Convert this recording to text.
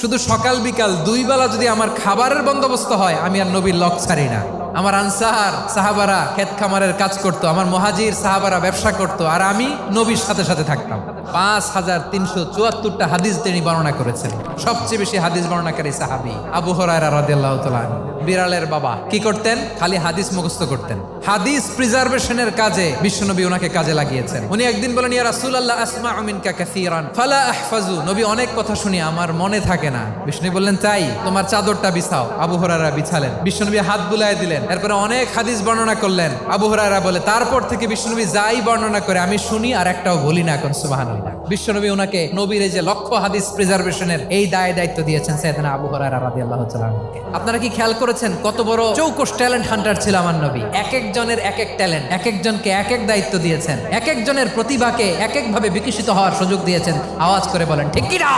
শুধু সকাল বিকাল দুই বেলা যদি আমার খাবারের বন্দোবস্ত হয়, আমি আর নবীর লক ছাড়ি না। আমার আনসার সাহাবারা ক্ষেত খামারের কাজ করত, আমার মুহাজির সাহাবারা ব্যবসা করত, আর আমি নবীর সাথে সাথে থাকতাম। 5374টা হাদিস তিনি বর্ণনা করেছেন। সবচেয়ে বেশি হাদিস বর্ণনাকারী সাহাবী আবু হুরায়রা রাদিয়াল্লাহু তাআলা আনহু। বিড়ালের বাবা কি করতেন? খালি হাদিস মুখস্থ করতেন। হাদিস প্রিজার্ভেশনের কাজে বিশ্বনবী ওনাকে কাজে লাগিয়েছেন। উনি একদিন বলেন, ইয়া রাসূলুল্লাহ আসমাউ মিনকা কাসীরান ফালা আহফাজু। নবী, অনেক কথা শুনি, আমার মনে থাকে না। বিষ্ণু বললেন, তাই তোমার চাদরটা বিছাও। আবু হুরায়রা বিছালেন। বিশ্বনবী হাত বুলায় দিলেন। এরপরে অনেক হাদিস বর্ণনা করলেন। আবু হুরায়রা বলে, তারপর থেকে বিশ্বনবী যাই বর্ণনা করে আমি শুনি আর একটাও বলি না। এখন সুবহানাল্লাহ। বিশ্বনবী ওনাকে নবীর এই যে লক্ষ হাদিস প্রিজার্ভেশনের এই দায়িত্ব দিয়েছেন সাইয়েদনা আবু হুরায়রা রাদিয়াল্লাহু তাআলা আনহুকে। আপনারা কি খেয়াল করেছেন কত বড় চৌকস ট্যালেন্ট হান্টার ছিল আমার নবী? এক একজনের এক এক ট্যালেন্ট, এক একজনকে এক এক দায়িত্ব দিয়েছেন, এক একজনের প্রতিভাকে এক একভাবে বিকশিত হওয়ার সুযোগ দিয়েছেন। আওয়াজ করে বলেন ঠিক কি না?